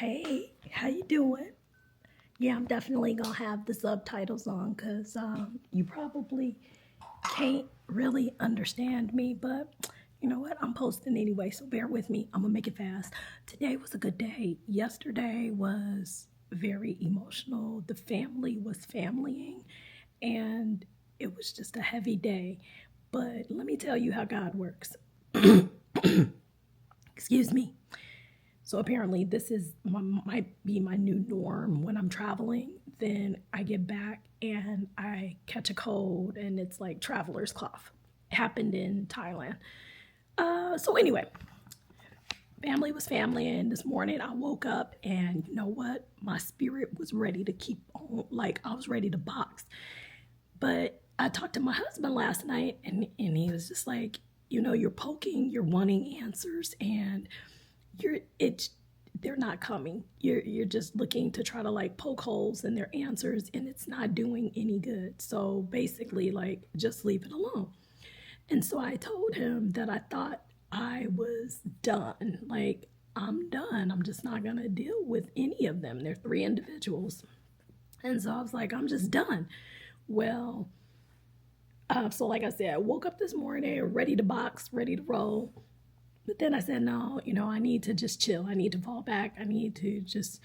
Hey, how you doing? Yeah, I'm definitely gonna have the subtitles on because you probably can't really understand me, but you know what? I'm posting anyway, so bear with me. I'm gonna make it fast. Today was a good day. Yesterday was very emotional. The family was familying, and it was just a heavy day. But let me tell you how God works. Excuse me. So apparently, this is might be my new norm when I'm traveling. Then I get back and I catch a cold, and it's like traveler's cough. It happened in Thailand. So anyway, family was family, and this morning I woke up, and you know what? My spirit was ready to keep on. Like I was ready to box. But I talked to my husband last night, and he was just like, you're poking, you're wanting answers, and it's they're not coming. You're just looking to try to like poke holes in their answers, and it's not doing any good. So basically, like, just leave it alone. And so I told him that I thought I was done. Like, I'm done. I'm just not gonna deal with any of them. They're three individuals. And so I was like, I'm just done. Well, so like I said, I woke up this morning ready to box, ready to roll. But then I said, no, I need to just chill. I need to fall back. I need to just,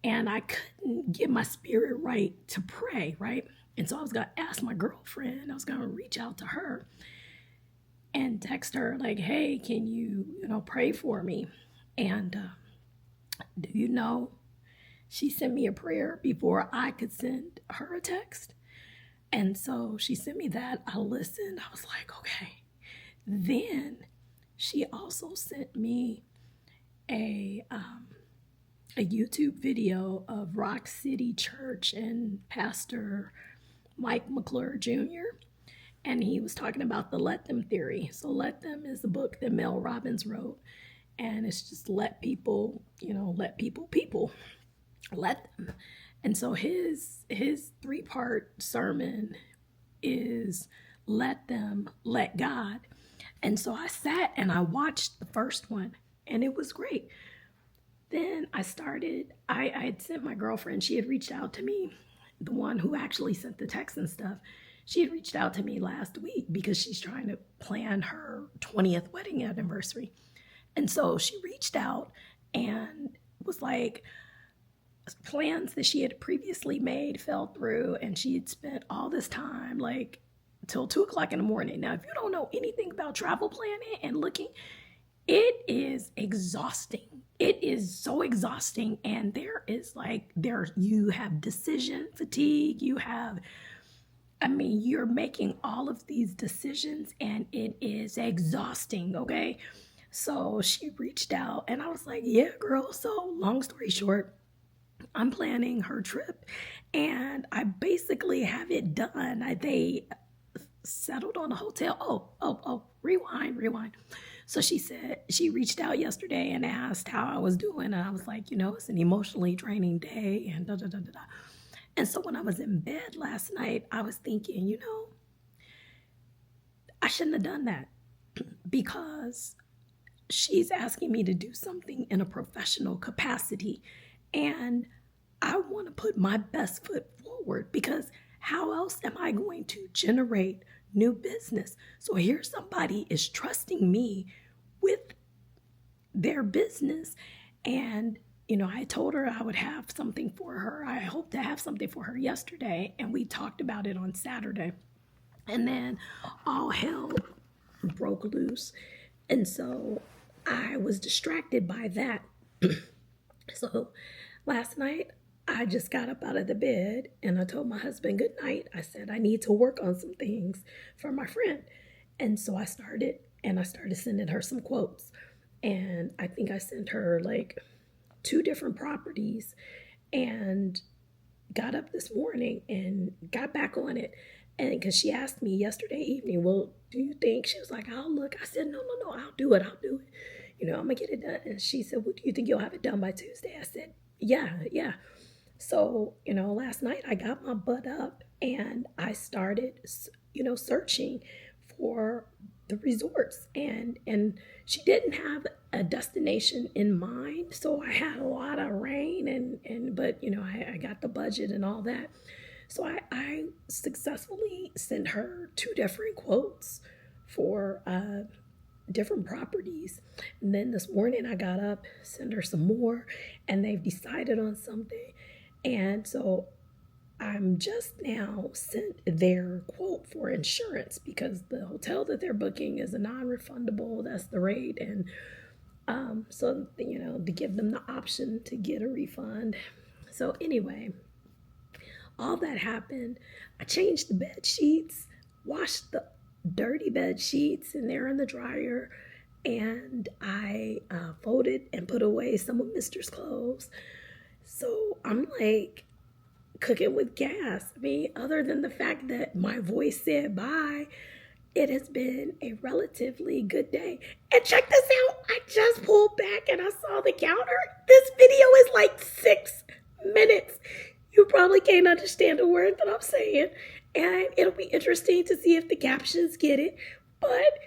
and I couldn't get my spirit right to pray, right? And so I was going to ask my girlfriend, I was going to reach out to her and text her, like, hey, can you, pray for me? And do you know, she sent me a prayer before I could send her a text. And so she sent me that. I listened. I was like, okay. Then she also sent me a a YouTube video of Rock City Church and Pastor Mike McClure Jr. And he was talking about the Let Them theory. So Let Them is the book that Mel Robbins wrote, and it's just let people, let people, let them. And so his three-part sermon is let them let God. And so I sat and I watched the first one, and it was great. Then I had sent my girlfriend, she had reached out to me, the one who actually sent the text and stuff. She had reached out to me last week because she's trying to plan her 20th wedding anniversary. And so she reached out and was like, plans that she had previously made fell through, and she had spent all this time, like, till 2 o'clock in the morning. Now, if you don't know anything about travel planning and looking, it is exhausting. It is so exhausting. And you have decision fatigue. You're making all of these decisions, and it is exhausting. Okay. So she reached out, and I was like, yeah, girl. So long story short, I'm planning her trip, and I basically have it done. They settled on a hotel. Rewind. So she said she reached out yesterday and asked how I was doing, and I was like, it's an emotionally draining day, and da da da da da. And so when I was in bed last night, I was thinking, I shouldn't have done that because she's asking me to do something in a professional capacity, and I want to put my best foot forward because how else am I going to generate new business? So here somebody is trusting me with their business, and I told her I would have something for her. I hope to have something for her yesterday, and we talked about it on Saturday. And then all hell broke loose. And so I was distracted by that. So last night, I just got up out of the bed and I told my husband good night. I said, I need to work on some things for my friend. And so I started sending her some quotes. And I think I sent her like 2 different properties, and got up this morning and got back on it. And because she asked me yesterday evening, well, do you think, she was like, I'll look. I said, no, I'll do it. I'm going to get it done. And she said, well, do you think you'll have it done by Tuesday? I said, yeah. So, last night I got my butt up and I started, searching for the resorts, and she didn't have a destination in mind, so I had a lot of rain, and but I got the budget and all that, so I successfully sent her two different quotes for different properties. And then this morning I got up, sent her some more, and they've decided on something. And so I'm just now sent their quote for insurance because the hotel that they're booking is a non-refundable. That's the rate. And so, to give them the option to get a refund. So anyway, all that happened. I changed the bed sheets, washed the dirty bed sheets, and they're in the dryer. And I folded and put away some of Mister's clothes. So I'm like cooking with gas. I mean, other than the fact that my voice said bye, it has been a relatively good day. And check this out. I just pulled back and I saw the counter. This video is like 6 minutes. You probably can't understand a word that I'm saying. And it'll be interesting to see if the captions get it. But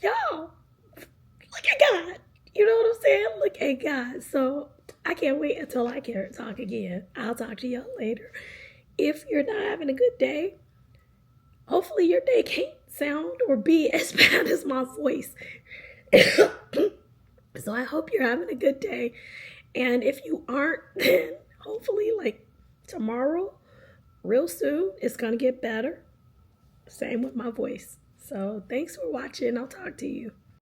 y'all, look at God. You know what I'm saying? Look at God. So I can't wait until I can talk again. I'll talk to y'all later. If you're not having a good day, hopefully your day can't sound or be as bad as my voice. So I hope you're having a good day. And if you aren't, then hopefully like tomorrow, real soon, it's going to get better. Same with my voice. So thanks for watching. I'll talk to you.